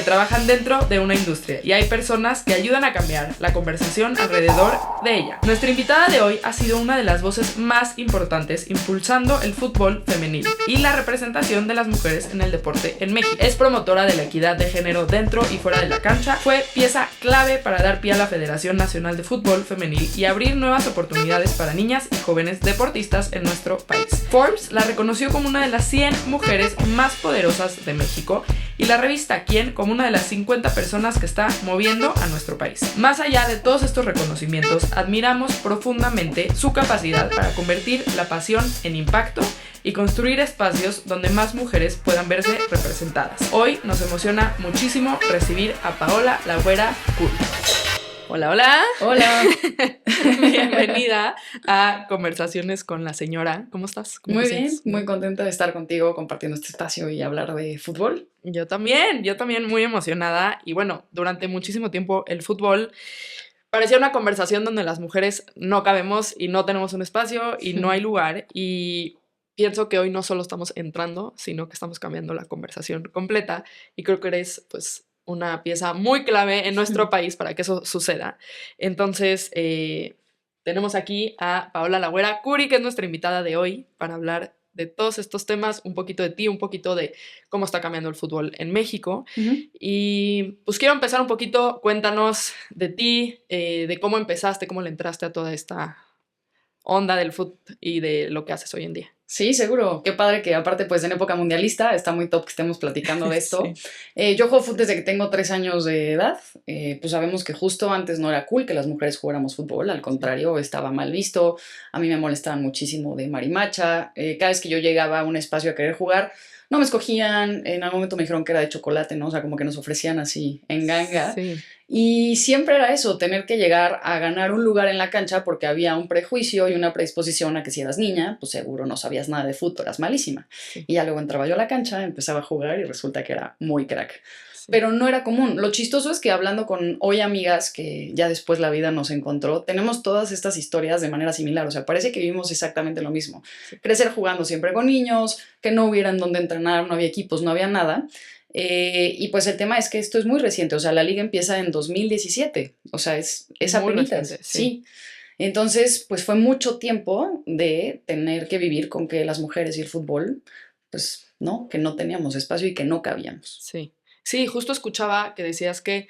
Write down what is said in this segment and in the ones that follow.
que trabajan dentro de una industria y hay personas que ayudan a cambiar la conversación alrededor de ella. Nuestra invitada de hoy ha sido una de las voces más importantes impulsando el fútbol femenil y la representación de las mujeres en el deporte en México. Es promotora de la equidad de género dentro y fuera de la cancha, fue pieza clave para dar pie a la Federación Nacional de Fútbol Femenil y abrir nuevas oportunidades para niñas y jóvenes deportistas en nuestro país. Forbes la reconoció como una de las 100 mujeres más poderosas de México y la revista Quién como una de las 50 personas que está moviendo a nuestro país. Más allá de todos estos reconocimientos, admiramos profundamente su capacidad para convertir la pasión en impacto y construir espacios donde más mujeres puedan verse representadas. Hoy nos emociona muchísimo recibir a Paola La Güera Curi. Hola, hola. Hola. Bienvenida a Conversaciones con la Señora. ¿Cómo estás? ¿Cómo Muy te bien, sientes? muy contenta de estar contigo compartiendo este espacio y hablar de fútbol. Yo también muy emocionada. Y bueno, durante muchísimo tiempo el fútbol parecía una conversación donde las mujeres no cabemos y no tenemos un espacio y no hay lugar. Y pienso que hoy no solo estamos entrando, sino que estamos cambiando la conversación completa. Y creo que eres, pues, una pieza muy clave en nuestro país para que eso suceda. Entonces, tenemos aquí a Paola La Güera Curi, que es nuestra invitada de hoy para hablar de todos estos temas, un poquito de ti, un poquito de cómo está cambiando el fútbol en México. Y pues quiero empezar un poquito, cuéntanos de ti, de cómo empezaste, cómo le entraste a toda esta onda del fútbol y de lo que haces hoy en día. Sí, seguro. Qué padre que aparte pues en época mundialista está muy top que estemos platicando de esto. Sí. Yo juego fútbol desde que tengo 3 años de edad. Pues sabemos que justo antes no era cool que las mujeres jugáramos fútbol, al contrario, estaba mal visto. A mí me molestaban muchísimo de marimacha. Cada vez que yo llegaba a un espacio a querer jugar, no me escogían. En algún momento me dijeron que era de chocolate, ¿no? O sea, como que nos ofrecían así en ganga. Sí. Y siempre era eso, tener que llegar a ganar un lugar en la cancha porque había un prejuicio y una predisposición a que si eras niña, pues seguro no sabías nada de fútbol, eras malísima. Sí. Y ya luego entraba yo a la cancha, empezaba a jugar y resulta que era muy crack. Sí. Pero no era común. Lo chistoso es que hablando con hoy amigas que ya después la vida nos encontró, tenemos todas estas historias de manera similar. O sea, parece que vivimos exactamente lo mismo. Sí. Crecer jugando siempre con niños, que no hubieran donde entrenar, no había equipos, no había nada. Y pues el tema es que esto es muy reciente, o sea, la liga empieza en 2017, o sea, es Muy apenitas, reciente, sí. Entonces, pues fue mucho tiempo de tener que vivir con que las mujeres y el fútbol, pues, ¿no? Que no teníamos espacio y que no cabíamos. Sí. Sí, justo escuchaba que decías que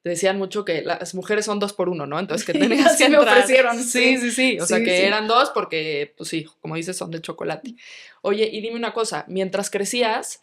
te decían mucho que las mujeres son 2 por 1, ¿no? Entonces que tenías Así que me entrar. ofrecieron. Sí. O sea, Sí, que sí. eran 2 porque, pues sí, como dices, son de chocolate. Oye, y dime una cosa, mientras crecías,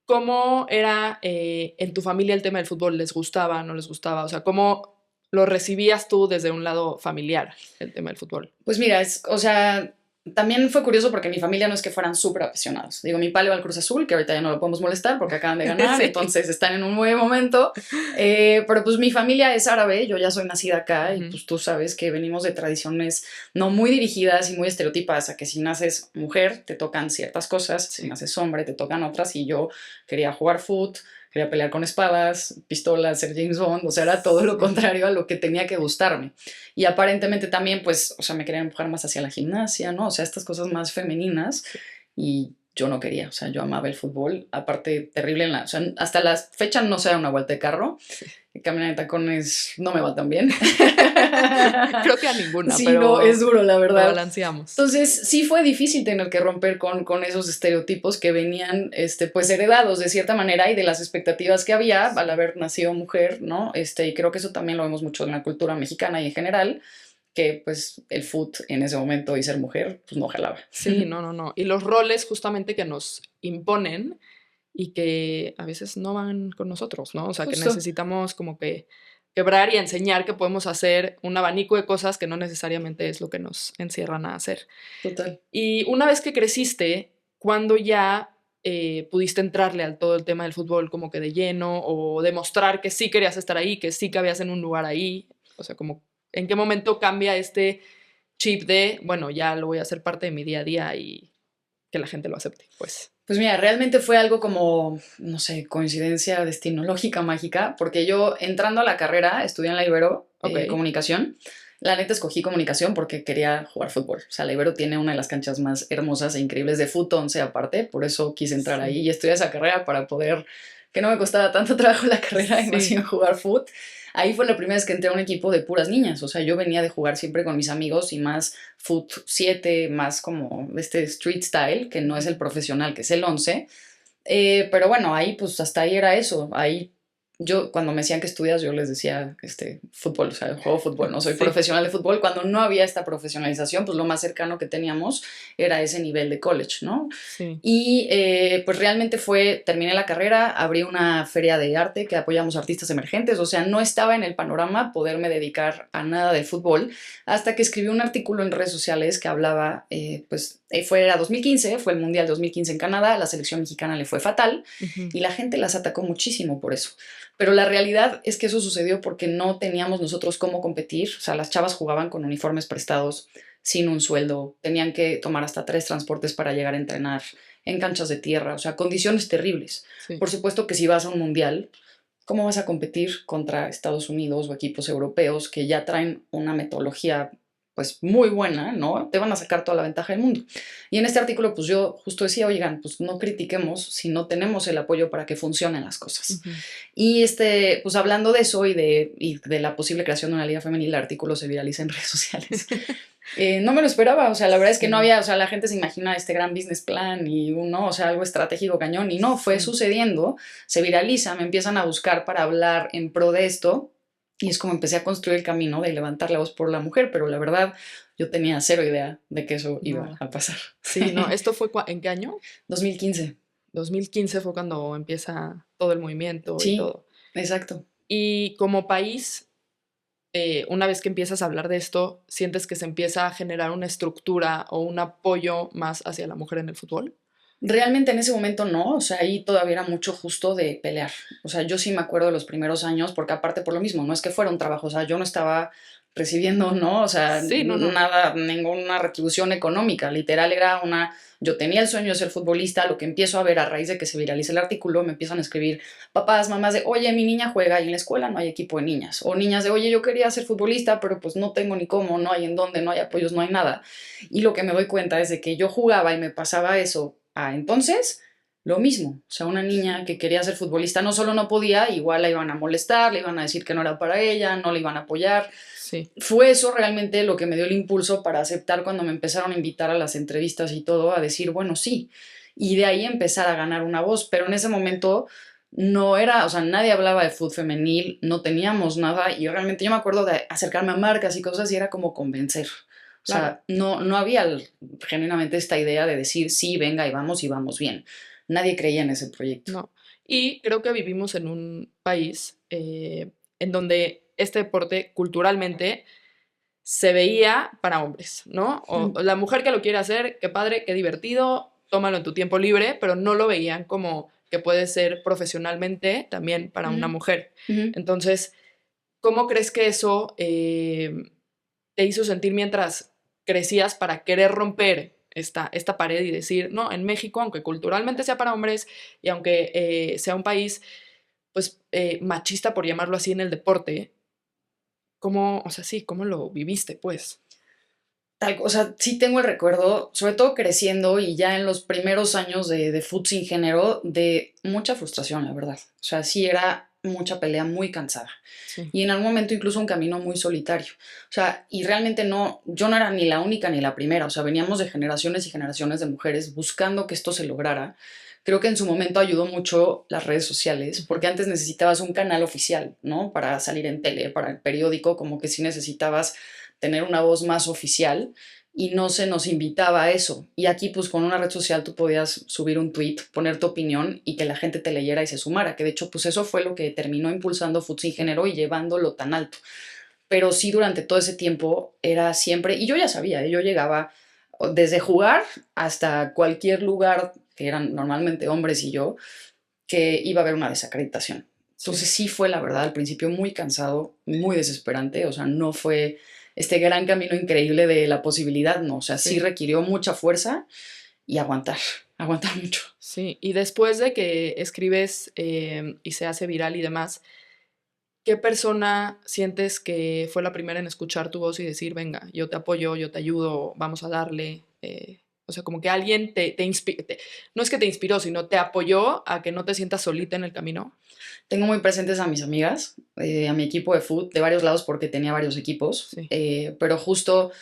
¿cómo era en tu familia el tema del fútbol? ¿Les gustaba, no les gustaba? O sea, ¿cómo lo recibías tú desde un lado familiar, el tema del fútbol? Pues mira, o sea, también fue curioso porque mi familia no es que fueran súper apasionados. Digo, mi padre va al Cruz Azul, que ahorita ya no lo podemos molestar porque acaban de ganar, Sí. entonces están en un buen momento. Pero pues mi familia es árabe, yo ya soy nacida acá y pues tú sabes que venimos de tradiciones no muy dirigidas y muy estereotipadas, a que si naces mujer te tocan ciertas cosas, si naces hombre te tocan otras, y yo quería jugar fútbol, quería pelear con espadas, pistolas, ser James Bond, o sea, era todo lo contrario a lo que tenía que gustarme. Y aparentemente también, pues, o sea, me querían empujar más hacia la gimnasia, ¿no? O sea, estas cosas más femeninas, y yo no quería, o sea, yo amaba el fútbol, aparte terrible o sea, hasta la fecha no se da una vuelta de carro, caminar en tacones no me va tan bien. Creo que a ninguna, sí, pero no, es duro, la verdad. lo balanceamos. Entonces, sí fue difícil tener que romper con esos estereotipos que venían, pues, heredados de cierta manera y de las expectativas que había al haber nacido mujer, ¿no? Y creo que eso también lo vemos mucho en la cultura mexicana y en general, que, pues, el fútbol en ese momento y ser mujer, pues, no jalaba. Sí, no. Y los roles justamente que nos imponen y que a veces no van con nosotros, ¿no? O sea, que Justo. necesitamos como que quebrar y enseñar que podemos hacer un abanico de cosas que no necesariamente es lo que nos encierran a hacer. Total. Y una vez que creciste, ¿cuándo ya pudiste entrarle al todo el tema del fútbol como que de lleno o demostrar que sí querías estar ahí, que sí cabías en un lugar ahí? O sea, como, ¿en qué momento cambia este chip de, bueno, ya lo voy a hacer parte de mi día a día y que la gente lo acepte, pues? Pues mira, realmente fue algo como, no sé, coincidencia destinológica mágica, porque yo entrando a la carrera estudié en la Ibero comunicación. La neta escogí comunicación porque quería jugar fútbol. O sea, la Ibero tiene una de las canchas más hermosas e increíbles de fut 11 aparte, por eso quise entrar ahí y estudiar esa carrera para poder que no me costaba tanto trabajo la carrera y más Sí. iba a jugar fútbol. Ahí fue la primera vez que entré a un equipo de puras niñas. O sea, yo venía de jugar siempre con mis amigos y más foot 7, más como este street style, que no es el profesional, que es el 11. Pero bueno, ahí pues hasta ahí era eso. Ahí yo cuando me decían que estudias, yo les decía fútbol, o sea, juego fútbol, no soy Sí. profesional de fútbol. Cuando no había esta profesionalización, pues lo más cercano que teníamos era ese nivel de college, ¿no? Sí. Y pues realmente terminé la carrera, abrí una feria de arte que apoyamos artistas emergentes, o sea, no estaba en el panorama poderme dedicar a nada de fútbol, hasta que escribí un artículo en redes sociales que hablaba, era 2015, fue el Mundial 2015 en Canadá, la selección mexicana le fue fatal Ujú. y la gente las atacó muchísimo por eso. Pero la realidad es que eso sucedió porque no teníamos nosotros cómo competir, o sea, las chavas jugaban con uniformes prestados, sin un sueldo, tenían que tomar hasta 3 transportes para llegar a entrenar en canchas de tierra, o sea, condiciones terribles. Sí. Por supuesto que si vas a un mundial, ¿cómo vas a competir contra Estados Unidos o equipos europeos que ya traen una metodología pues muy buena, ¿no? Te van a sacar toda la ventaja del mundo. Y en este artículo pues yo justo decía, oigan, pues no critiquemos si no tenemos el apoyo para que funcionen las cosas. Ujú. Y pues hablando de eso y de la posible creación de una liga femenil, el artículo se viraliza en redes sociales. No me lo esperaba, o sea, la verdad es que no Sí. había, o sea, la gente se imagina este gran business plan y uno, o sea, algo estratégico cañón, y no, fue Sí. sucediendo, se viraliza, me empiezan a buscar para hablar en pro de esto, y es como empecé a construir el camino de levantar la voz por la mujer, pero la verdad, yo tenía cero idea de que eso iba Nada. a pasar. Sí, no, ¿esto fue en qué año? 2015, 2015 fue cuando empieza todo el movimiento y sí, todo. exacto. Y como país, una vez que empiezas a hablar de esto, ¿sientes que se empieza a generar una estructura o un apoyo más hacia la mujer en el fútbol? Realmente en ese momento no, o sea, ahí todavía era mucho justo de pelear. O sea, yo sí me acuerdo de los primeros años, porque aparte por lo mismo, no es que fuera un trabajo, o sea, yo no estaba recibiendo, ¿no? O sea, Sí, no, no. nada, ninguna retribución económica, literal era yo tenía el sueño de ser futbolista, lo que empiezo a ver a raíz de que se viralice el artículo, me empiezan a escribir papás, mamás de, oye, mi niña juega y en la escuela no hay equipo de niñas, o niñas de, oye, yo quería ser futbolista, pero pues no tengo ni cómo, no hay en dónde, no hay apoyos, no hay nada. Y lo que me doy cuenta es de que yo jugaba y me pasaba eso. Entonces, lo mismo. O sea, una niña que quería ser futbolista no solo no podía, igual la iban a molestar, le iban a decir que no era para ella, no le iban a apoyar. Sí. Fue eso realmente lo que me dio el impulso para aceptar cuando me empezaron a invitar a las entrevistas y todo, a decir, bueno, sí. Y de ahí empezar a ganar una voz. Pero en ese momento no era, o sea, nadie hablaba de fútbol femenil, no teníamos nada. Y realmente yo me acuerdo de acercarme a marcas y cosas y era como convencer. O Claro. sea, no había genuinamente esta idea de decir, sí, venga y vamos bien. Nadie creía en ese proyecto. No. Y creo que vivimos en un país en donde este deporte culturalmente se veía para hombres, ¿no? O la mujer que lo quiere hacer, qué padre, qué divertido, tómalo en tu tiempo libre, pero no lo veían como que puede ser profesionalmente también para una mujer. Entonces, ¿cómo crees que eso te hizo sentir mientras crecías para querer romper esta pared y decir, no, en México, aunque culturalmente sea para hombres y aunque sea un país pues machista, por llamarlo así, en el deporte, ¿cómo, o sea, sí, cómo lo viviste, pues? O sea, sí tengo el recuerdo, sobre todo creciendo y ya en los primeros años de fútbol sin género, de mucha frustración, la verdad. O sea, sí era mucha pelea muy cansada. Sí. Y en algún momento incluso un camino muy solitario. O sea, y realmente yo no era ni la única ni la primera. O sea, veníamos de generaciones y generaciones de mujeres buscando que esto se lograra. Creo que en su momento ayudó mucho las redes sociales, porque antes necesitabas un canal oficial, ¿no? Para salir en tele, para el periódico, como que sí necesitabas tener una voz más oficial y no se nos invitaba a eso. Y aquí pues con una red social tú podías subir un tweet, poner tu opinión y que la gente te leyera y se sumara, que de hecho pues eso fue lo que terminó impulsando Fut Sin Género y llevándolo tan alto. Pero sí durante todo ese tiempo era siempre, y yo ya sabía, yo llegaba desde jugar hasta cualquier lugar, que eran normalmente hombres y yo, que iba a haber una desacreditación. Entonces sí fue la verdad al principio muy cansado, muy desesperante, o sea, no fue este gran camino increíble de la posibilidad, no, o sea, sí requirió mucha fuerza y aguantar mucho. Sí, y después de que escribes y se hace viral y demás, ¿qué persona sientes que fue la primera en escuchar tu voz y decir, venga, yo te apoyo, yo te ayudo, vamos a darle? O sea, como que alguien no es que te inspiró, sino te apoyó a que no te sientas solita en el camino. Tengo muy presentes a mis amigas, a mi equipo de fútbol, de varios lados porque tenía varios equipos, Sí. pero justo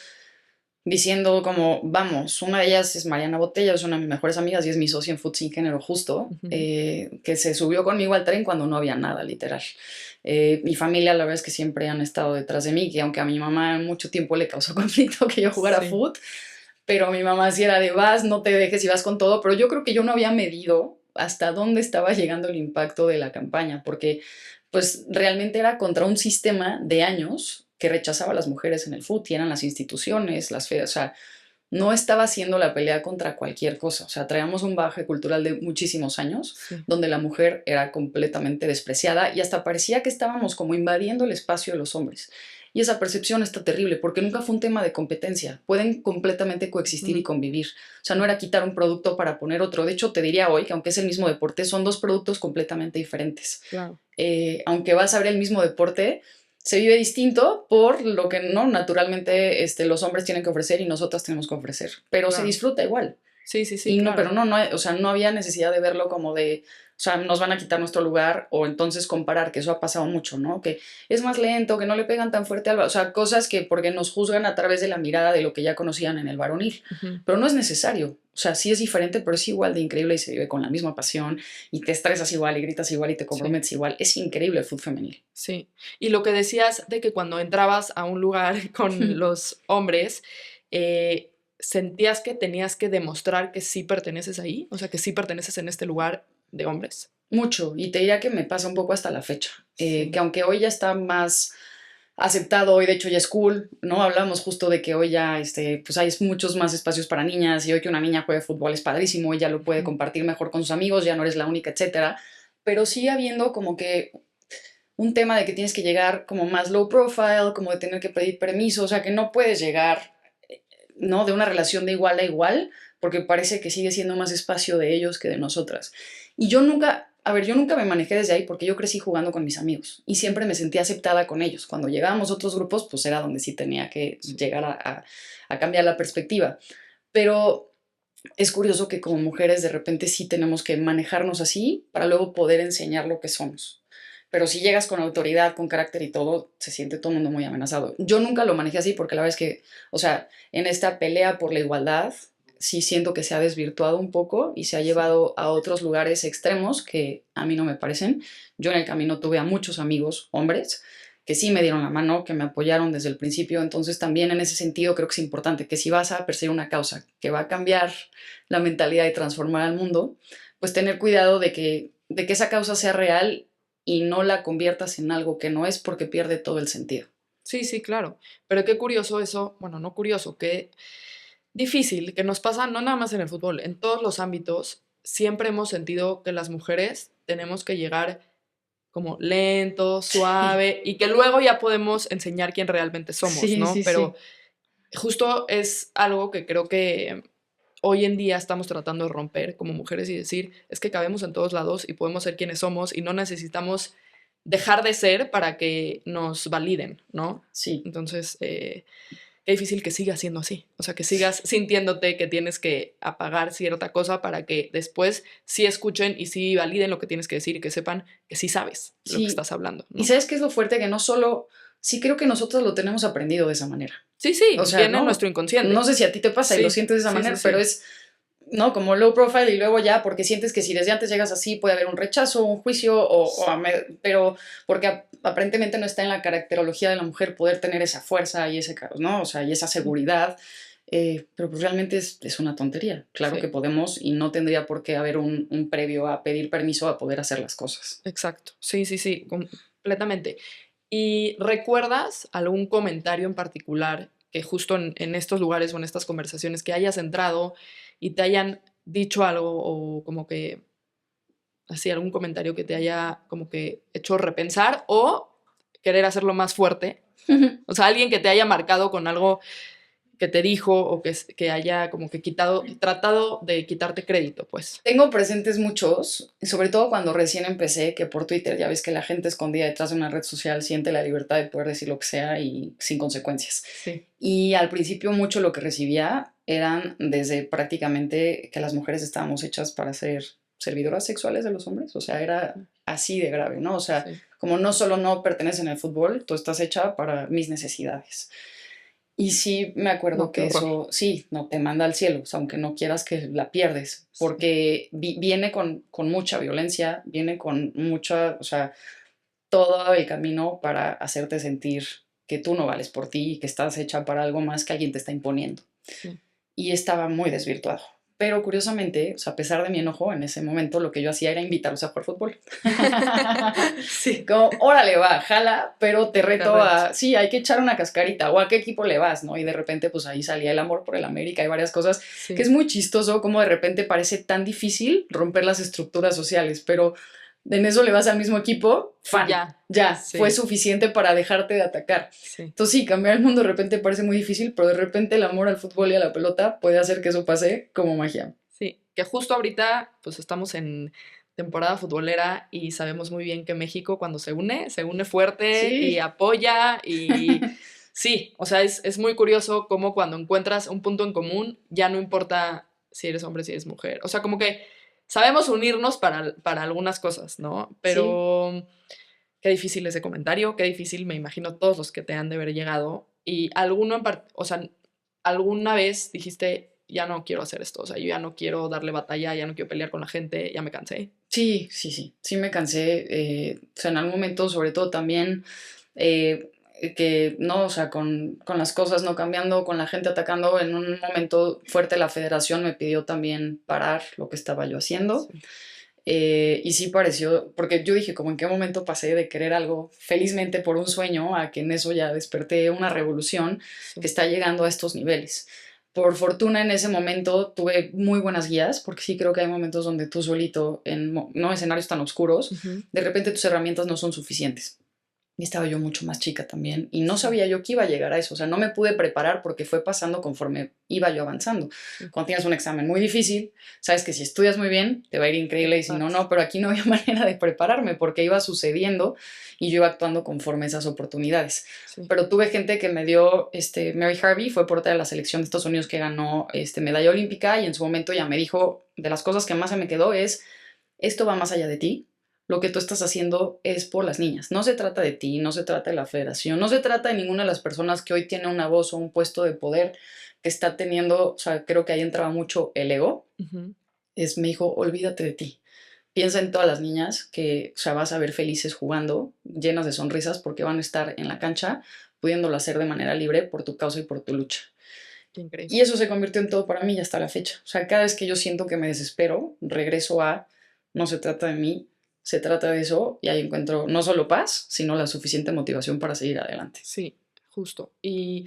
diciendo como, vamos, una de ellas es Mariana Botella, es una de mis mejores amigas y es mi socia en Fútbol Sin Género justo, que se subió conmigo al tren cuando no había nada, literal. Mi familia, la verdad es que siempre han estado detrás de mí, que aunque a mi mamá mucho tiempo le causó conflicto que yo jugara fútbol, pero mi mamá sí era de vas, no te dejes y vas con todo, pero yo creo que yo no había medido hasta dónde estaba llegando el impacto de la campaña, porque pues realmente era contra un sistema de años que rechazaba a las mujeres en el fútbol, y eran las instituciones, las feas, o sea, no estaba haciendo la pelea contra cualquier cosa, o sea, traíamos un bagaje cultural de muchísimos años, donde la mujer era completamente despreciada y hasta parecía que estábamos como invadiendo el espacio de los hombres. Y esa percepción está terrible porque nunca fue un tema de competencia. Pueden completamente coexistir y convivir. O sea, no era quitar un producto para poner otro. De hecho, te diría hoy que aunque es el mismo deporte, son dos productos completamente diferentes. Claro. Aunque vas a ver el mismo deporte, se vive distinto por lo que no naturalmente los hombres tienen que ofrecer y nosotras tenemos que ofrecer. Pero se disfruta igual. Sí, y no, claro. Pero no, o sea, no había necesidad de verlo como de, o sea, nos van a quitar nuestro lugar o entonces comparar, que eso ha pasado mucho, ¿no? Que es más lento, que no le pegan tan fuerte al, o sea, cosas que porque nos juzgan a través de la mirada de lo que ya conocían en el varonil. Pero no es necesario. O sea, sí es diferente, pero es igual de increíble y se vive con la misma pasión y te estresas igual y gritas igual y te comprometes igual. Es increíble el fútbol femenil. Sí. Y lo que decías de que cuando entrabas a un lugar con los hombres, ¿sentías que tenías que demostrar que sí perteneces ahí? O sea, que sí perteneces en este lugar de hombres. Mucho, y te diría que me pasa un poco hasta la fecha. Que aunque hoy ya está más aceptado, hoy de hecho ya es cool, ¿no? Hablamos justo de que hoy ya pues hay muchos más espacios para niñas y hoy que una niña juegue fútbol es padrísimo, ella lo puede compartir mejor con sus amigos, ya no eres la única, etcétera. Pero sigue habiendo como que un tema de que tienes que llegar como más low profile, como de tener que pedir permiso, o sea, que no puedes llegar, ¿no? De una relación de igual a igual, porque parece que sigue siendo más espacio de ellos que de nosotras. Y yo nunca me manejé desde ahí porque yo crecí jugando con mis amigos y siempre me sentía aceptada con ellos. Cuando llegábamos a otros grupos, pues era donde sí tenía que llegar a cambiar la perspectiva. Pero es curioso que como mujeres de repente sí tenemos que manejarnos así para luego poder enseñar lo que somos. Pero si llegas con autoridad, con carácter y todo, se siente todo el mundo muy amenazado. Yo nunca lo manejé así porque la verdad es que, o sea, en esta pelea por la igualdad, sí siento que se ha desvirtuado un poco y se ha llevado a otros lugares extremos que a mí no me parecen. Yo en el camino tuve a muchos amigos, hombres, que sí me dieron la mano, que me apoyaron desde el principio. Entonces también en ese sentido creo que es importante que si vas a perseguir una causa que va a cambiar la mentalidad y transformar al mundo, pues tener cuidado de que esa causa sea real y no la conviertas en algo que no es porque pierde todo el sentido. Sí, sí, claro. Pero qué curioso eso, bueno, no curioso, qué difícil que nos pasa no nada más en el fútbol, en todos los ámbitos. Siempre hemos sentido que las mujeres tenemos que llegar como lento, suave, y que luego ya podemos enseñar quién realmente somos, ¿no? Pero justo es algo que creo que hoy en día estamos tratando de romper como mujeres y decir, es que cabemos en todos lados y podemos ser quienes somos y no necesitamos dejar de ser para que nos validen, ¿no? Sí. Entonces, qué difícil que sigas siendo así. O sea, que sigas sintiéndote que tienes que apagar cierta cosa para que después sí escuchen y sí validen lo que tienes que decir y que sepan que sí sabes lo que estás hablando, ¿no? Y ¿sabes qué es lo fuerte? Que no solo... Sí creo que nosotros lo tenemos aprendido de esa manera. Sí, o sea, viene nuestro inconsciente. No sé si a ti te pasa y lo sientes de esa manera, pero es, ¿no? Como low profile y luego ya, porque sientes que si desde antes llegas así puede haber un rechazo, un juicio, pero porque aparentemente no está en la caracterología de la mujer poder tener esa fuerza y ese, ¿no? O sea, y esa seguridad. Pero pues realmente es una tontería. Claro que podemos y no tendría por qué haber un previo a pedir permiso a poder hacer las cosas. Exacto. Sí, completamente. ¿Y recuerdas algún comentario en particular que justo en estos lugares o en estas conversaciones que hayas entrado y te hayan dicho algo o como que así algún comentario que te haya como que hecho repensar o querer hacerlo más fuerte? O sea, alguien que te haya marcado con algo que te dijo o que haya como que tratado de quitarte crédito, pues? Tengo presentes muchos, y sobre todo cuando recién empecé, que por Twitter ya ves que la gente escondida detrás de una red social siente la libertad de poder decir lo que sea y sin consecuencias. Sí. Y al principio mucho lo que recibía eran desde prácticamente que las mujeres estábamos hechas para ser servidoras sexuales de los hombres, o sea, era así de grave, ¿no? O sea, Sí. como no solo no perteneces en el fútbol, tú estás hecha para mis necesidades. Y sí, me acuerdo No, qué que horror. eso, sí, no te manda al cielo, o sea, aunque no quieras que la pierdes, Sí. porque viene con mucha violencia, viene con mucha, o sea, todo el camino para hacerte sentir que tú no vales por ti y que estás hecha para algo más que alguien te está imponiendo. Sí. Y estaba muy desvirtuado. Pero curiosamente, o sea, a pesar de mi enojo, en ese momento lo que yo hacía era invitarlos a jugar fútbol. Sí. Como, órale, va, jala, pero te reto reto. a, sí, hay que echar una cascarita, o a qué equipo le vas, ¿no? Y de repente, pues ahí salía el amor por el América y varias cosas, que Sí. es muy chistoso como de repente parece tan difícil romper las estructuras sociales, pero en eso le vas al mismo equipo, fan, ya, Sí. fue suficiente para dejarte de atacar. Sí. Entonces sí, cambiar el mundo de repente parece muy difícil, pero de repente el amor al fútbol y a la pelota puede hacer que eso pase como magia. Sí, que justo ahorita pues estamos en temporada futbolera y sabemos muy bien que México cuando se une fuerte y Sí. apoya y sí, o sea, es muy curioso cómo cuando encuentras un punto en común ya no importa si eres hombre, si eres mujer. O sea, como que sabemos unirnos para algunas cosas, ¿no? Sí. Pero qué difícil ese comentario, qué difícil, me imagino todos los que te han de haber llegado. Y alguno o sea, alguna vez dijiste, ya no quiero hacer esto, o sea, yo ya no quiero darle batalla, ya no quiero pelear con la gente, ya me cansé. Sí, sí, sí, sí me cansé, o sea, en algún momento, sobre todo también, eh, que no, o sea, con las cosas no cambiando, con la gente atacando, en un momento fuerte la federación me pidió también parar lo que estaba yo haciendo, Sí, y sí pareció, porque yo dije, como en qué momento pasé de querer algo felizmente por un sueño a que en eso ya desperté una revolución sí. que está llegando a estos niveles. Por fortuna en ese momento tuve muy buenas guías, porque sí creo que hay momentos donde tú solito, en no escenarios tan oscuros, Ujú. de repente tus herramientas no son suficientes. Y estaba yo mucho más chica también y no Sí, sabía yo que iba a llegar a eso, o sea, no me pude preparar porque fue pasando conforme iba yo avanzando. sí, Cuando tienes un examen muy difícil, sabes que si estudias muy bien te va a ir increíble y si no, exacto. no, pero aquí no había manera de prepararme porque iba sucediendo y yo iba actuando conforme a esas oportunidades. Sí, Pero tuve gente que me dio, Mary Harvey fue portera de la selección de Estados Unidos que ganó medalla olímpica y en su momento ya me dijo, de las cosas que más se me quedó es, esto va más allá de ti, lo que tú estás haciendo es por las niñas. No se trata de ti, no se trata de la federación, no se trata de ninguna de las personas que hoy tiene una voz o un puesto de poder que está teniendo, o sea, creo que ahí entraba mucho el ego. ujú, Me dijo, olvídate de ti. Piensa en todas las niñas que, o sea, vas a ver felices jugando, llenas de sonrisas porque van a estar en la cancha pudiéndolo hacer de manera libre por tu causa y por tu lucha. qué increíble. Y eso se convirtió en todo para mí hasta la fecha. O sea, cada vez que yo siento que me desespero, regreso a, no se trata de mí, se trata de eso y ahí encuentro no solo paz, sino la suficiente motivación para seguir adelante. Sí, justo. ¿Y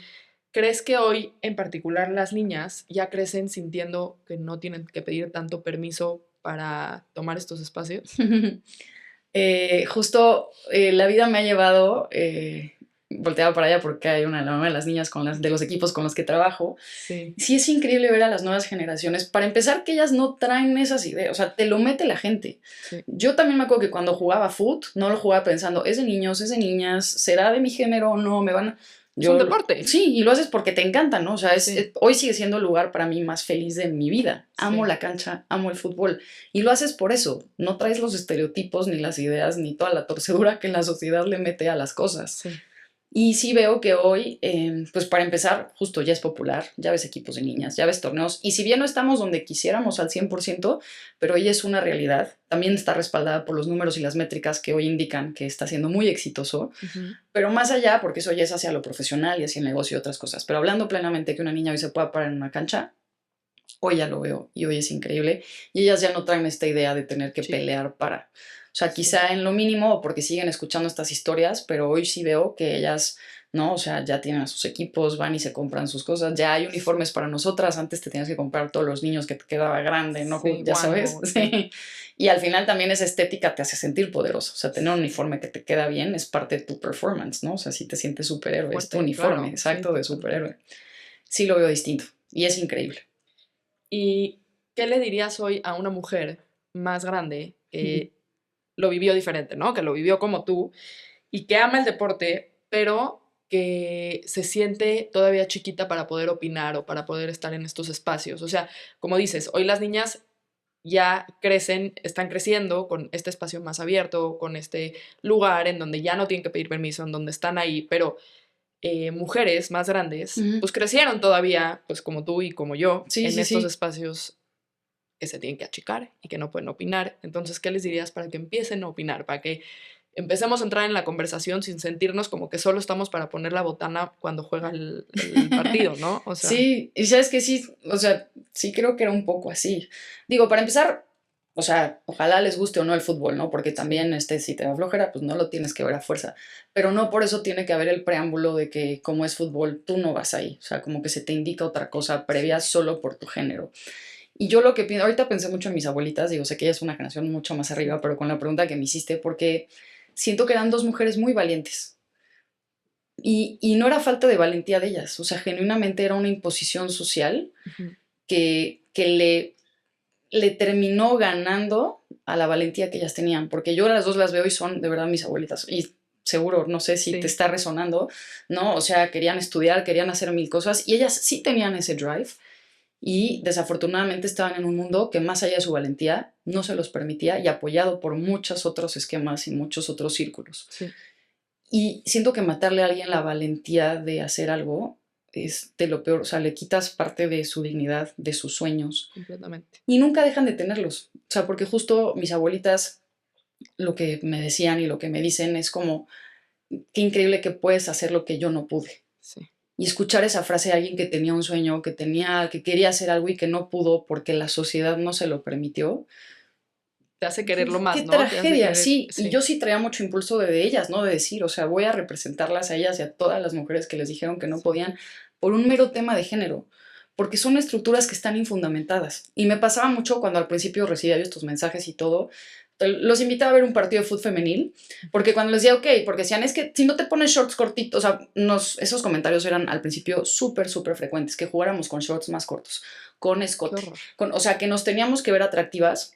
crees que hoy en particular las niñas ya crecen sintiendo que no tienen que pedir tanto permiso para tomar estos espacios? Justo la vida me ha llevado, volteaba para allá porque hay una la mamá de las niñas de los equipos con los que trabajo. Sí, Sí es increíble ver a las nuevas generaciones. Para empezar, que ellas no traen esas ideas, o sea, te lo mete la gente. sí. Yo también me acuerdo que cuando jugaba foot, no lo jugaba pensando, es de niños, es de niñas, será de mi género o no, me van a... Es un Yo, deporte. sí, y lo haces porque te encanta, ¿no? O sea, Sí, hoy sigue siendo el lugar para mí más feliz de mi vida. Amo sí, la cancha, amo el fútbol. Y lo haces por eso. No traes los estereotipos, ni las ideas, ni toda la torcedura que la sociedad le mete a las cosas. sí, Y sí veo que hoy, pues para empezar, justo ya es popular, ya ves equipos de niñas, ya ves torneos, y si bien no estamos donde quisiéramos al 100%, pero hoy es una realidad, también está respaldada por los números y las métricas que hoy indican que está siendo muy exitoso, ujú, pero más allá, porque eso ya es hacia lo profesional y hacia el negocio y otras cosas, pero hablando plenamente que una niña hoy se pueda parar en una cancha, hoy ya lo veo y hoy es increíble, y ellas ya no traen esta idea de tener que sí, pelear para... O sea, sí, quizá en lo mínimo, porque siguen escuchando estas historias, pero hoy sí veo que ellas, ¿no? O sea, ya tienen a sus equipos, van y se compran sus cosas, ya hay uniformes para nosotras, antes te tenías que comprar todos los niños que te quedaba grande, ¿no? sí, Ya sabes, guango, sí, sí. Y al final también esa estética te hace sentir poderoso, o sea, tener un uniforme que te queda bien es parte de tu performance, ¿no? O sea, si te sientes superhéroe, es tu fuerte, uniforme, claro, sí, exacto, de totalmente. superhéroe. sí lo veo distinto y es increíble. ¿Y qué le dirías hoy a una mujer más grande Ujú. que lo vivió diferente, ¿no? Que lo vivió como tú y que ama el deporte, pero que se siente todavía chiquita para poder opinar o para poder estar en estos espacios? O sea, como dices, hoy las niñas ya crecen, están creciendo con este espacio más abierto, con este lugar en donde ya no tienen que pedir permiso, en donde están ahí, pero mujeres más grandes, Ujú. pues crecieron todavía, pues como tú y como yo, Sí, en sí, estos sí. espacios que se tienen que achicar y que no pueden opinar. Entonces, ¿qué les dirías para que empiecen a opinar? Para que empecemos a entrar en la conversación sin sentirnos como que solo estamos para poner la botana cuando juega el partido, ¿no? O sea, Sí, y sabes que sí, o sea, sí creo que era un poco así. Digo, para empezar, o sea, ojalá les guste o no el fútbol, ¿no? Porque sí, también, si te da flojera, pues no lo tienes que ver a fuerza. Pero no por eso tiene que haber el preámbulo de que como es fútbol, tú no vas ahí. O sea, como que se te indica otra cosa previa sí, solo por tu género. Y yo lo que pienso, ahorita pensé mucho en mis abuelitas, digo, sé que ella es una generación mucho más sí, arriba, pero con la pregunta que me hiciste, porque siento que eran dos mujeres muy valientes. Y no era falta de valentía de ellas, o sea, genuinamente era una imposición social ujú, que le terminó ganando a la valentía que ellas tenían, porque yo a las dos las veo y son de verdad mis abuelitas. Y seguro, no sé si te sí, está resonando, ¿no? O sea, querían estudiar, querían hacer mil cosas y ellas sí tenían ese drive y desafortunadamente estaban en un mundo que más allá de su valentía no se los permitía y apoyado por muchos otros esquemas y muchos otros círculos. sí, Y siento que matarle a alguien la valentía de hacer algo es de lo peor, o sea, le quitas parte de su dignidad, de sus sueños, completamente. y nunca dejan de tenerlos. O sea, porque justo mis abuelitas lo que me decían y lo que me dicen es como, qué increíble que puedes hacer lo que yo no pude. Sí. Y escuchar esa frase de alguien que tenía un sueño, que quería hacer algo y que no pudo porque la sociedad no se lo permitió, Te hace quererlo qué más, ¿no? Te hace tragedia, querer, sí. Y sí, yo sí traía mucho impulso de ellas, ¿no? De decir, o sea, voy a representarlas a ellas y a todas las mujeres que les dijeron que no sí, podían por un mero tema de género, porque son estructuras que están infundamentadas. Y me pasaba mucho cuando al principio recibía yo estos mensajes y todo. Los invitaba a ver un partido de fútbol femenil, porque cuando les decía, ok, porque decían, es que si no te pones shorts cortitos, o sea, esos comentarios eran al principio súper, súper frecuentes, que jugáramos con shorts más cortos, con qué escote, horror. o sea, que nos teníamos que ver atractivas.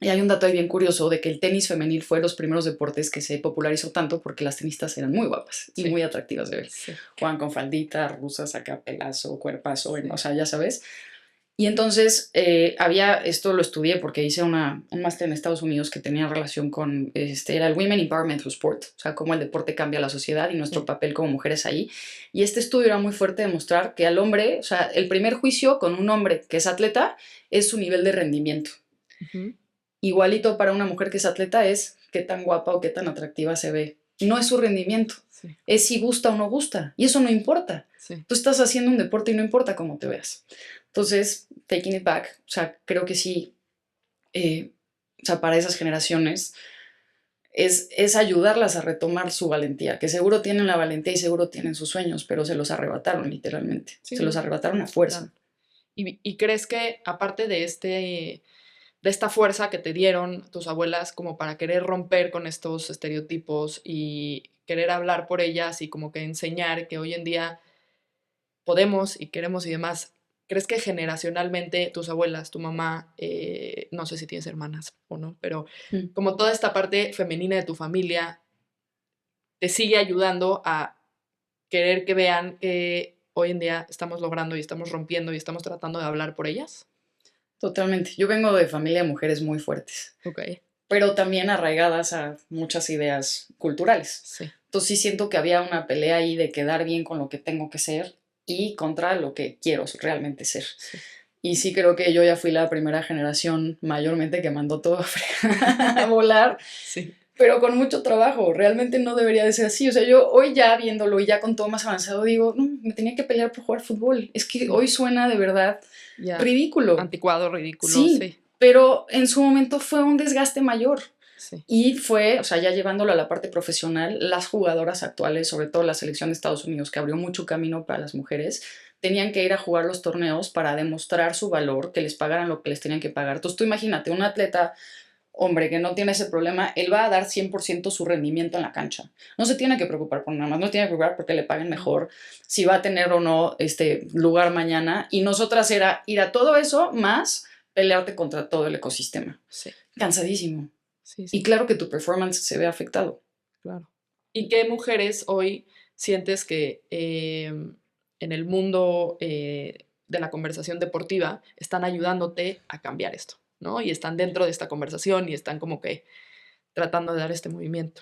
Y hay un dato ahí bien curioso de que el tenis femenil fue los primeros deportes que se popularizó tanto porque las tenistas eran muy guapas y Sí, muy atractivas de ver. sí, Juegan con falditas, rusas, acá pelazo, cuerpazo, o sí, sea, ya sabes. Y entonces esto lo estudié porque hice un máster en Estados Unidos que tenía relación con, era el Women Empowerment Through Sport, o sea, cómo el deporte cambia la sociedad y nuestro sí, papel como mujeres ahí. Y este estudio era muy fuerte de mostrar que al hombre, o sea, el primer juicio con un hombre que es atleta es su nivel de rendimiento. ujú, Igualito para una mujer que es atleta es qué tan guapa o qué tan atractiva se ve. No es su rendimiento, sí, es si gusta o no gusta. Y eso no importa. sí, Tú estás haciendo un deporte y no importa cómo te veas. Entonces, taking it back, o sea, creo que sí, o sea, para esas generaciones es ayudarlas a retomar su valentía, que seguro tienen la valentía y seguro tienen sus sueños, pero se los arrebataron literalmente. sí, Se los sí, arrebataron a fuerza. claro. ¿Y crees que aparte de esta fuerza que te dieron tus abuelas como para querer romper con estos estereotipos y querer hablar por ellas y como que enseñar que hoy en día podemos y queremos y demás, crees que generacionalmente tus abuelas, tu mamá, no sé si tienes hermanas o no, pero Mm. como toda esta parte femenina de tu familia te sigue ayudando a querer que vean que hoy en día estamos logrando y estamos rompiendo y estamos tratando de hablar por ellas? Totalmente. Yo vengo de familia de mujeres muy fuertes, Ok, pero también arraigadas a muchas ideas culturales. sí, Entonces sí siento que había una pelea ahí de quedar bien con lo que tengo que ser y contra lo que quiero realmente ser. sí. Y sí creo que yo ya fui la primera generación mayormente que mandó todo a volar, Sí, pero con mucho trabajo. Realmente no debería de ser así. O sea, yo hoy ya viéndolo y ya con todo más avanzado digo, no, me tenía que pelear por jugar fútbol. Es que sí. hoy suena de verdad Ya, ridículo. anticuado, ridículo, Sí, sí, pero en su momento fue un desgaste mayor. sí, Y fue, o sea, ya llevándolo a la parte profesional, las jugadoras actuales, sobre todo la selección de Estados Unidos, que abrió mucho camino para las mujeres, tenían que ir a jugar los torneos para demostrar su valor, que les pagaran lo que les tenían que pagar. Entonces tú imagínate, un atleta hombre que no tiene ese problema, él va a dar 100% su rendimiento en la cancha. No se tiene que preocupar por nada más, no tiene que preocupar porque le paguen mejor, si va a tener o no lugar mañana. Y nosotras era ir a todo eso más pelearte contra todo el ecosistema. Sí. Cansadísimo. Sí, sí. Y claro que tu performance se ve afectado. Claro. ¿Y qué mujeres hoy sientes que en el mundo de la conversación deportiva están ayudándote a cambiar esto, ¿no? Y están dentro de esta conversación y están como que tratando de dar este movimiento.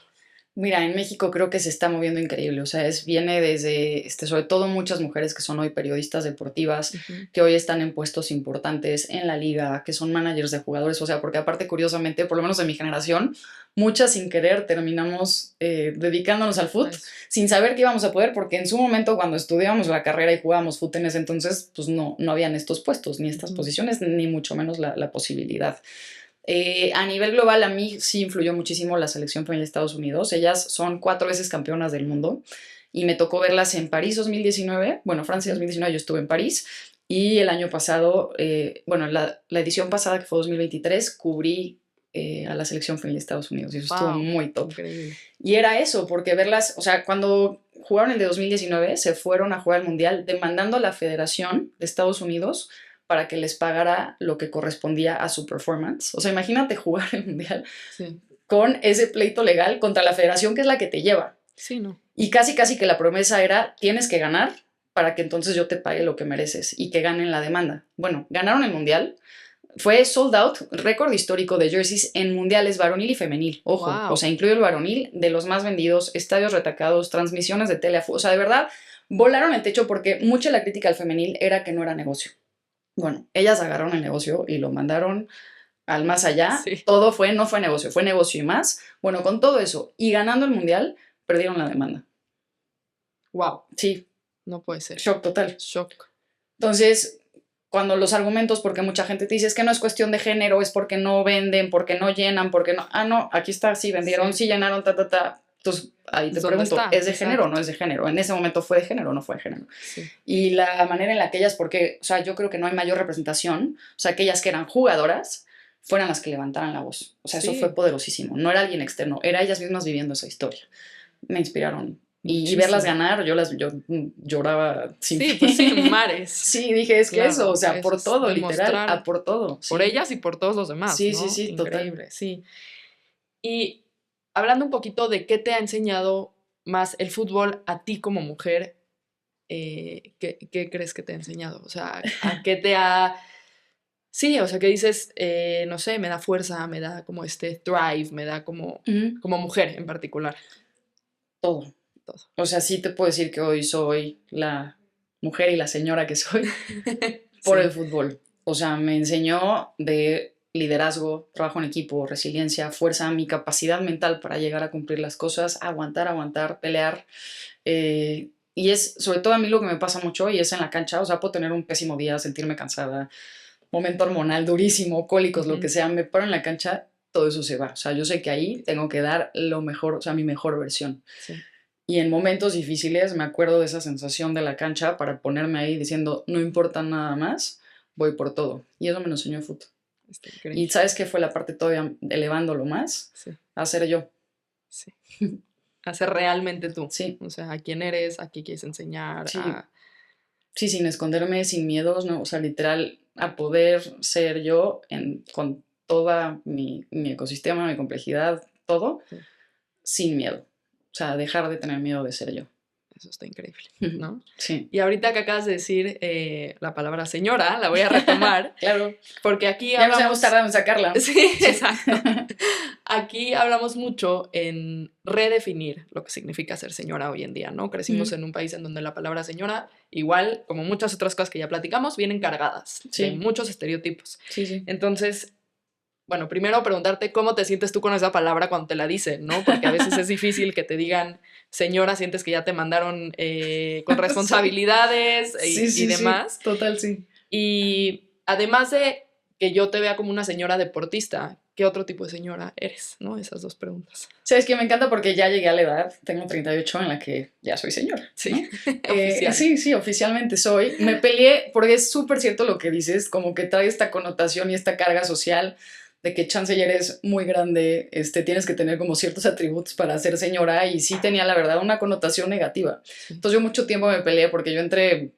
Mira, en México creo que se está moviendo increíble, o sea, viene desde, sobre todo muchas mujeres que son hoy periodistas deportivas, que hoy están en puestos importantes en la liga, que son managers de jugadores, o sea, porque aparte, curiosamente, por lo menos de mi generación, muchas sin querer terminamos dedicándonos al fútbol, sin saber que íbamos a poder, porque en su momento cuando estudiábamos la carrera y jugábamos fútbol en ese entonces, pues no habían estos puestos, ni estas posiciones, ni mucho menos la posibilidad. A nivel global, a mí sí influyó muchísimo la selección femenil de Estados Unidos. Ellas son 4 veces campeonas del mundo y me tocó verlas en París 2019, bueno, Francia 2019, yo estuve en París, y el año pasado, la edición pasada, que fue 2023, cubrí a la selección femenil de Estados Unidos y eso estuvo muy top. Increíble. Y era eso, porque verlas, o sea, cuando jugaron el de 2019, se fueron a jugar el Mundial demandando a la Federación de Estados Unidos para que les pagara lo que correspondía a su performance. O sea, imagínate jugar el Mundial con ese pleito legal contra la federación, que es la que te lleva. Sí, ¿no? Y casi que la promesa era, tienes que ganar para que entonces yo te pague lo que mereces y que ganen la demanda. Bueno, ganaron el Mundial. Fue sold out, récord histórico de jerseys en mundiales varonil y femenil. Ojo, o sea, incluye el varonil, de los más vendidos, estadios retacados, transmisiones de tele. O sea, de verdad, volaron el techo porque mucha la crítica al femenil era que no era negocio. Bueno, ellas agarraron el negocio y lo mandaron al más allá. Sí. Todo no fue negocio, fue negocio y más. Bueno, con todo eso y ganando el mundial, perdieron la demanda. Wow. Sí. No puede ser. Shock total. Shock. Entonces, cuando los argumentos, porque mucha gente te dice, es que no es cuestión de género, es porque no venden, porque no llenan, porque no... Ah, no, aquí está, sí vendieron, sí llenaron, Entonces, ahí te pregunto, ¿es de género o no es de género? En ese momento fue de género o no fue de género. Sí. Y la manera en la que ellas, porque, o sea, yo creo que no hay mayor representación, o sea, aquellas que eran jugadoras fueran las que levantaran la voz. O sea, eso fue poderosísimo. No era alguien externo, era ellas mismas viviendo esa historia. Me inspiraron. Y verlas ganar, yo lloraba sin fin. Pues sí, en mares. Sí, dije, es que claro, eso, o sea, por todo, literal, a por todo. Sí. Por ellas y por todos los demás, sí, ¿no? Sí, increíble, total. Sí. Y hablando un poquito de qué te ha enseñado más el fútbol a ti como mujer, ¿qué crees que te ha enseñado? O sea, ¿a qué te ha...? Sí, o sea, que dices, no sé, me da fuerza, me da como drive, me da como, como mujer en particular. Todo. O sea, sí te puedo decir que hoy soy la mujer y la señora que soy por el fútbol. O sea, me enseñó de liderazgo, trabajo en equipo, resiliencia, fuerza, mi capacidad mental para llegar a cumplir las cosas, aguantar, pelear. Y es, sobre todo a mí lo que me pasa mucho, y es en la cancha, o sea, puedo tener un pésimo día, sentirme cansada, momento hormonal durísimo, cólicos, lo que sea, me paro en la cancha, todo eso se va. O sea, yo sé que ahí tengo que dar lo mejor, o sea, mi mejor versión. Sí. Y en momentos difíciles me acuerdo de esa sensación de la cancha para ponerme ahí diciendo, no importa nada más, voy por todo. Y eso me lo enseñó el fútbol. Y ¿sabes qué fue la parte todavía elevándolo más? Sí. A ser yo. Sí. A ser realmente tú. Sí. O sea, a quién eres, a qué quieres enseñar. Sí. Sí, sin esconderme, sin miedos, ¿no? O sea, literal, a poder ser yo con toda mi ecosistema, mi complejidad, todo, sin miedo. O sea, dejar de tener miedo de ser yo. Eso está increíble, ¿no? Sí. Y ahorita que acabas de decir la palabra señora, la voy a retomar. Claro. Porque aquí hablamos... Ya nos hemos tardado en sacarla. Sí, exacto. Aquí hablamos mucho en redefinir lo que significa ser señora hoy en día, ¿no? Crecimos en un país en donde la palabra señora, igual, como muchas otras cosas que ya platicamos, vienen cargadas de muchos estereotipos. Sí. Entonces... Bueno, primero preguntarte cómo te sientes tú con esa palabra cuando te la dicen, ¿no? Porque a veces es difícil que te digan, señora, sientes que ya te mandaron con responsabilidades y demás. Sí, total, sí. Y además de que yo te vea como una señora deportista, ¿qué otro tipo de señora eres, no? Esas dos preguntas. Sabes que me encanta porque ya llegué a la edad, tengo 38, en la que ya soy señora, ¿no? Sí, sí, oficialmente soy. Me peleé, porque es súper cierto lo que dices, como que trae esta connotación y esta carga social de que chance ya eres muy grande, tienes que tener como ciertos atributos para ser señora, y sí tenía, la verdad, una connotación negativa. Sí. Entonces yo mucho tiempo me peleé porque yo entré,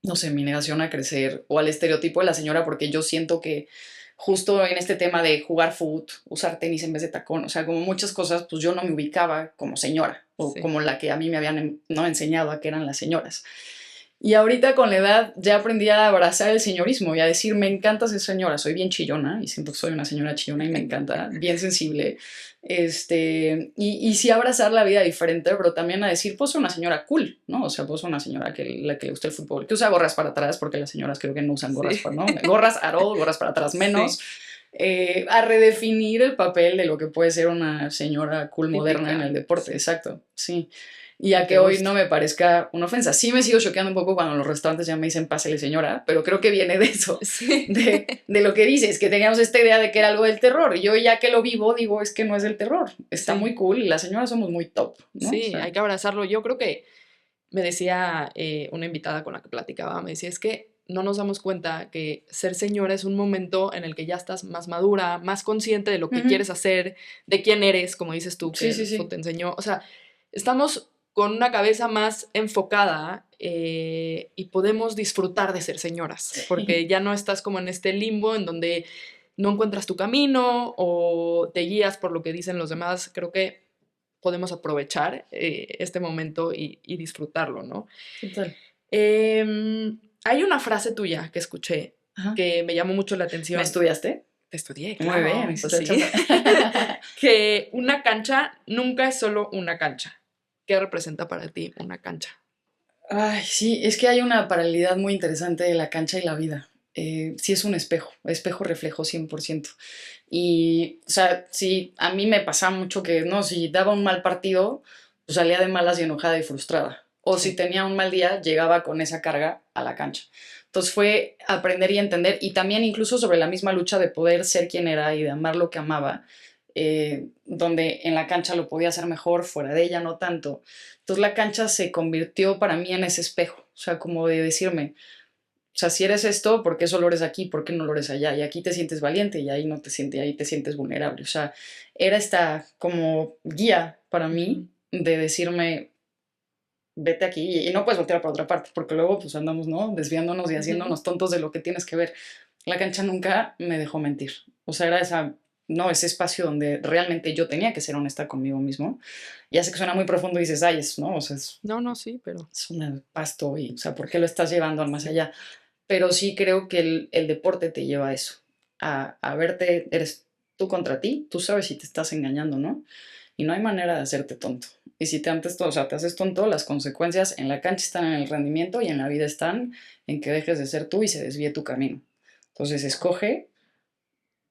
no sé, mi negación a crecer o al estereotipo de la señora, porque yo siento que justo en este tema de jugar fútbol, usar tenis en vez de tacón, o sea, como muchas cosas, pues yo no me ubicaba como señora o Sí. como la que a mí me habían, ¿no?, enseñado a que eran las señoras. Y ahorita con la edad ya aprendí a abrazar el señorismo y a decir, me encanta ser señora, soy bien chillona y siento que soy una señora chillona y me encanta, bien sensible. Y sí abrazar la vida diferente, pero también a decir, pues soy una señora cool, ¿no? O sea, pues soy una señora la que le gusta el fútbol, que usa gorras para atrás, porque las señoras creo que no usan gorras Sí. para, ¿no? Gorras at all, gorras para atrás menos. Sí. A redefinir el papel de lo que puede ser una señora cool moderna en Típica. el deporte, Sí. exacto, sí. Y a Y que te hoy gusta. no me parezca una ofensa. Sí me sigo choqueando un poco cuando los restaurantes ya me dicen pásele señora, pero creo que viene de eso, Sí. de lo que dices, que teníamos esta idea de que era algo del terror. Y yo ya que lo vivo digo, es que no es del terror, está Sí. muy cool y las señoras somos muy top, ¿no? Sí, O sea, hay que abrazarlo. Yo creo que me decía una invitada con la que platicaba, me decía, es que no nos damos cuenta que ser señora es un momento en el que ya estás más madura, más consciente de lo que ujú, quieres hacer, de quién eres, como dices tú, que sí, sí, el fútbol sí. te enseñó. O sea, estamos con una cabeza más enfocada y podemos disfrutar de ser señoras, porque ya no estás como en este limbo en donde no encuentras tu camino o te guías por lo que dicen los demás. Creo que podemos aprovechar este momento y disfrutarlo, ¿no? Total. Hay una frase tuya que escuché Ajá. que me llamó mucho la ¿Me atención. estudiaste? Te estudié, Muy bien, claro, pues hiciste el sí. chamba. Que una cancha nunca es solo una cancha. ¿Qué representa para ti una cancha? Ay, sí, es que hay una paralelidad muy interesante de la cancha y la vida. Sí es un espejo reflejo 100%. Y, o sea, sí, a mí me pasaba mucho que, no, si daba un mal partido, pues salía de malas y enojada y frustrada. O si Sí. tenía un mal día, llegaba con esa carga a la cancha. Entonces fue aprender y entender, y también incluso sobre la misma lucha de poder ser quien era y de amar lo que amaba, donde en la cancha lo podía hacer mejor, fuera de ella no tanto. Entonces la cancha se convirtió para mí en ese espejo, o sea, como de decirme, o sea, si eres esto, ¿por qué solo eres aquí? ¿Por qué no lo eres allá? Y aquí te sientes valiente y ahí no te sientes, ahí te sientes vulnerable. O sea, era esta como guía para Ujú. mí de decirme, vete aquí y no puedes voltear para otra parte, porque luego pues andamos, ¿no? Desviándonos y Ujú. haciéndonos tontos de lo que tienes que ver. La cancha nunca me dejó mentir. O sea, era esa, no, ese espacio donde realmente yo tenía que ser honesta conmigo mismo. Ya sé que suena muy profundo y dices, ay, es, no, o sea, No, no, sí, pero es un pasto y, o sea, ¿por qué lo estás llevando al más sí. allá? Pero sí creo que el deporte te lleva a eso, a verte, eres tú contra ti, tú sabes si te estás engañando, ¿no? Y no hay manera de hacerte tonto. Y si te antes, o sea, te haces tonto, las consecuencias en la cancha están en el rendimiento y en la vida están en que dejes de ser tú y se desvíe tu camino. Entonces escoge,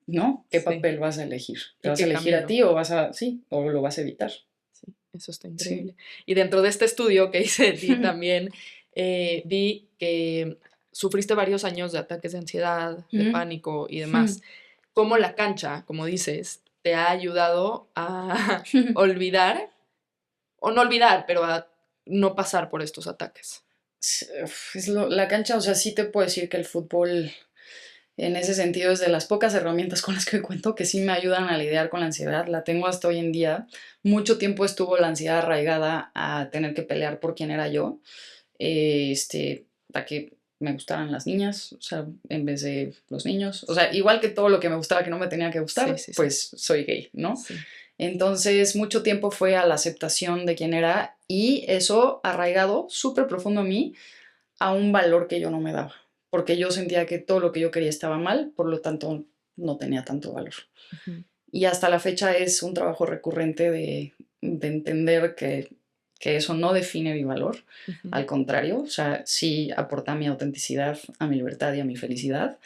¿no? ¿Qué Sí. papel vas a elegir? ¿Te ¿Y vas a qué elegir a camino? ti o vas a, sí, o lo vas a evitar? Sí, eso está Sí. increíble. Y dentro de este estudio que hice de ti también, vi que sufriste varios años de ataques de ansiedad, de Ujú. pánico y demás. Cómo la cancha, como dices, te ha ayudado a olvidar, o no olvidar, pero a no pasar por estos ataques. La cancha, o sea, sí te puedo decir que el fútbol en ese sentido es de las pocas herramientas con las que cuento que sí me ayudan a lidiar con la ansiedad. La tengo hasta hoy en día. Mucho tiempo estuvo la ansiedad arraigada a tener que pelear por quién era yo. Para que me gustaran las niñas, o sea, en vez de los niños. O sea, igual que todo lo que me gustaba que no me tenía que Sí, gustar, sí, sí. pues soy gay, ¿no? Sí. Entonces, mucho tiempo fue a la aceptación de quién era y eso arraigado súper profundo a mí a un valor que yo no me daba, porque yo sentía que todo lo que yo quería estaba mal, por lo tanto no tenía tanto valor. Ujú, Y hasta la fecha es un trabajo recurrente de entender que eso no define mi valor, ujú, al contrario, o sea, sí aporta a mi autenticidad, a mi libertad y a mi felicidad.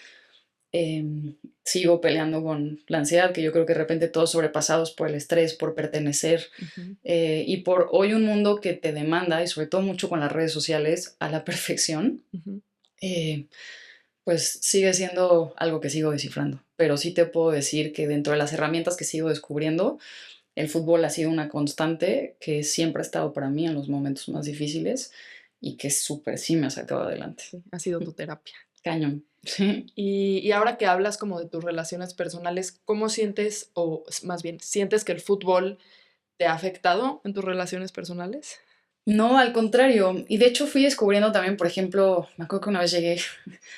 Sigo peleando con la ansiedad, que yo creo que de repente todos sobrepasados por el estrés, por pertenecer, ujú, y por hoy un mundo que te demanda, y sobre todo mucho con las redes sociales, a la perfección, ujú. eh, pues sigue siendo algo que sigo descifrando. Pero sí te puedo decir que dentro de las herramientas que sigo descubriendo, el fútbol ha sido una constante que siempre ha estado para mí en los momentos más difíciles y que súper sí me ha sacado adelante. Sí, ha sido tu terapia. Cañón. Sí. Y ahora que hablas como de tus relaciones personales, ¿cómo sientes, o más bien, sientes que el fútbol te ha afectado en tus relaciones personales? No, al contrario. Y de hecho fui descubriendo también, por ejemplo, me acuerdo que una vez llegué,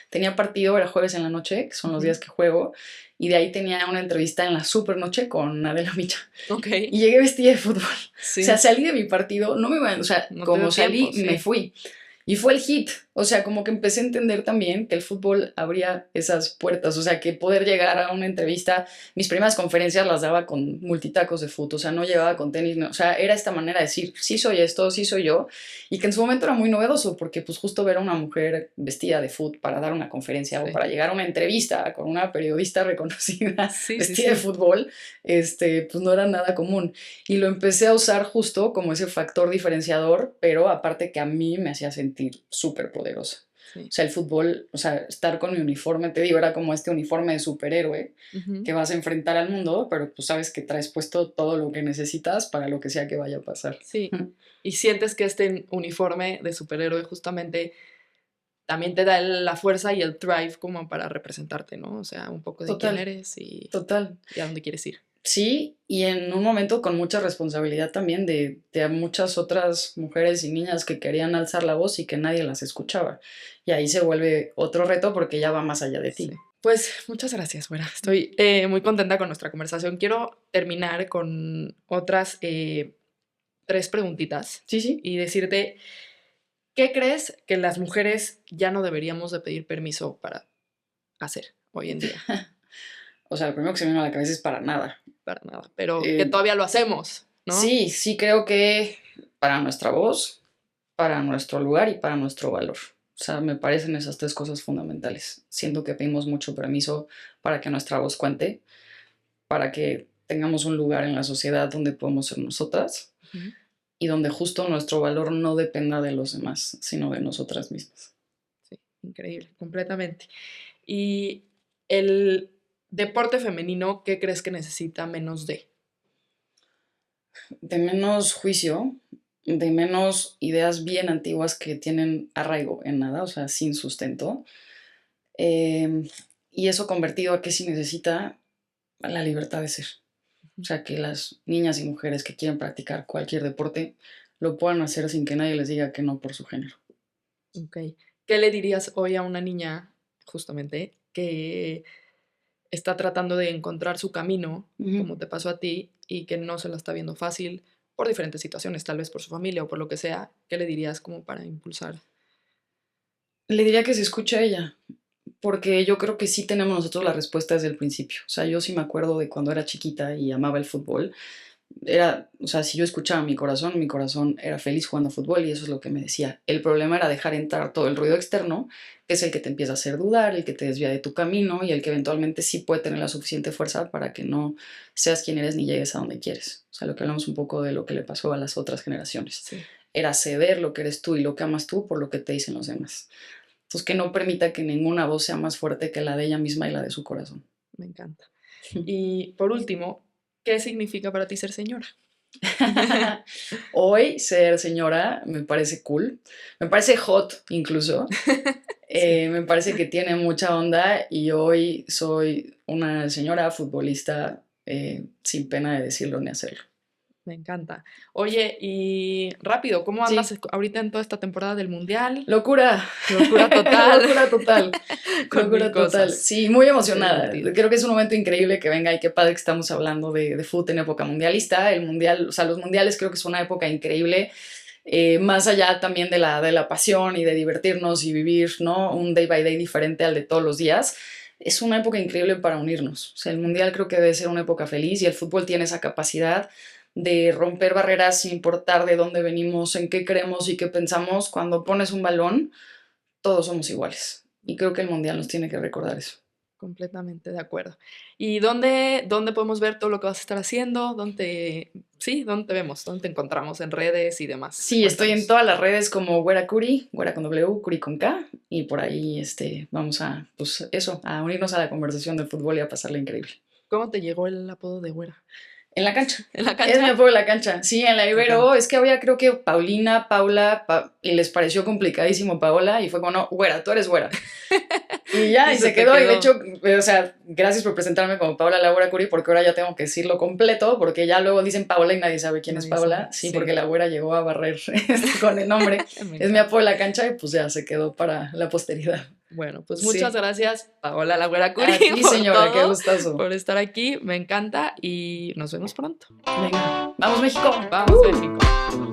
tenía partido, era jueves en la noche, que son los Ujú. días que juego, y de ahí tenía una entrevista en la super noche con Adela Micha. Ok, Y llegué vestida de fútbol. O sea, sí, salí de mi partido, no me iba, o sea, no te como dio salí, tiempo, me sí. fui. Y fue el hit. O sea, como que empecé a entender también que el fútbol abría esas puertas. O sea, que poder llegar a una entrevista, mis primeras conferencias las daba con multitacos de fútbol. O sea, no llevaba con tenis. O sea, era esta manera de decir, sí soy esto, sí soy yo. Y que en su momento era muy novedoso, porque pues justo ver a una mujer vestida de fútbol para dar una conferencia o Sí, para llegar a una entrevista con una periodista reconocida sí, sí, vestida de sí. fútbol, pues no era nada común. Y lo empecé a usar justo como ese factor diferenciador, pero aparte que a mí me hacía sentir súper poderosa. O Sí. sea, el fútbol, o sea, estar con mi uniforme, te digo, era como este uniforme de superhéroe Ujú. que vas a enfrentar al mundo, pero tú sabes que traes puesto todo lo que necesitas para lo que sea que vaya a pasar. Sí. Y sientes que este uniforme de superhéroe justamente también te da la fuerza y el drive como para representarte, ¿no? O sea, un poco de quién Total, eres total. y a dónde quieres ir. Sí, y en un momento con mucha responsabilidad también de muchas otras mujeres y niñas que querían alzar la voz y que nadie las escuchaba. Y ahí se vuelve otro reto porque ya va más allá de Sí. ti. Pues muchas gracias, Güera. Estoy muy contenta con nuestra conversación. Quiero terminar con otras tres preguntitas Sí, sí. y decirte, ¿qué crees que las mujeres ya no deberíamos de pedir permiso para hacer hoy en día? O sea, lo primero que se me viene a la cabeza es para nada. Para nada, pero que Eh, todavía lo hacemos, ¿no? sí, sí creo que para nuestra voz, para nuestro lugar y para nuestro valor. O sea, me parecen esas tres cosas fundamentales. Siento que pedimos mucho permiso para que nuestra voz cuente, para que tengamos un lugar en la sociedad donde podemos ser nosotras Ujú. y donde justo nuestro valor no dependa de los demás, sino de nosotras mismas. Sí, increíble, completamente. Y el deporte femenino, ¿qué crees que necesita menos de? De menos juicio, de menos ideas bien antiguas que tienen arraigo en nada, o sea, sin sustento. Eh, y eso convertido a que sí necesita la libertad de ser. O sea, que las niñas y mujeres que quieren practicar cualquier deporte lo puedan hacer sin que nadie les diga que no por su género. Ok. ¿Qué le dirías hoy a una niña, justamente, que está tratando de encontrar su camino, Ujú. como te pasó a ti, y que no se la está viendo fácil por diferentes situaciones, tal vez por su familia o por lo que sea? ¿Qué le dirías como para impulsar? Le diría que se escuche a ella, porque yo creo que sí tenemos nosotros la respuesta desde el principio. O sea, yo sí me acuerdo de cuando era chiquita y amaba el fútbol. Era, o sea, si yo escuchaba mi corazón era feliz jugando fútbol y eso es lo que me decía. El problema era dejar entrar todo el ruido externo, que es el que te empieza a hacer dudar, el que te desvía de tu camino y el que eventualmente sí puede tener la suficiente fuerza para que no seas quien eres ni llegues a donde quieres. O sea, lo que hablamos un poco de lo que le pasó a las otras generaciones. Sí, Era ceder lo que eres tú y lo que amas tú por lo que te dicen los demás. Entonces, que no permita que ninguna voz sea más fuerte que la de ella misma y la de su corazón. me encanta. Y por último, ¿qué significa para ti ser señora? Hoy ser señora me parece cool, me parece hot incluso, Sí. me parece que tiene mucha onda y hoy soy una señora futbolista sin pena de decirlo ni hacerlo. Me encanta. Oye, y rápido, ¿cómo andas Sí, ahorita en toda esta temporada del Mundial? locura, Locura total, locura total, con mil locura total. cosas. Sí, muy Va a ser emocionada. divertido. Creo que es un momento increíble que venga y qué padre que estamos hablando de fútbol en época mundialista. El mundial, o sea, los mundiales creo que es una época increíble. Más allá también de la pasión y de divertirnos y vivir, ¿no? Un day by day diferente al de todos los días. Es una época increíble para unirnos. O sea, el mundial creo que debe ser una época feliz y el fútbol tiene esa capacidad de romper barreras sin importar de dónde venimos, en qué creemos y qué pensamos. Cuando pones un balón, todos somos iguales. Y creo que el mundial nos tiene que recordar eso. Completamente de acuerdo. ¿Y dónde podemos ver todo lo que vas a estar haciendo? ¿Dónde te vemos? ¿Dónde te encontramos en redes y demás? Sí, estoy en Cuéntanos. todas las redes como Güera Curi, Güera con W, Curi con K, y por ahí vamos a, pues eso, a unirnos a la conversación del fútbol y a pasarla increíble. ¿Cómo te llegó el apodo de güera? En la cancha. ¿En la Es mi cancha? apodo en la cancha. Sí, en la Me Ibero. encanta. Es que había, creo que Paulina, Paula, y les pareció complicadísimo Paola, y fue como, no, güera, tú eres güera. Y ya, Y y se se te quedó. Y de quedó. hecho, o sea, gracias por presentarme como Paola Laura Curi, porque ahora ya tengo que decirlo completo, porque ya luego dicen Paola y nadie sabe quién es Nadie Paola. sabe, Sí, sí. porque la güera llegó a barrer con el nombre. Me Es mi encanta. apodo en la cancha y pues ya se quedó para la posteridad. Bueno, pues Sí. muchas gracias, Paola La Güera Curi, A ti, por señora, qué todo, gustazo. por estar aquí. Me encanta y nos vemos pronto. Venga, vamos México. Vamos, México.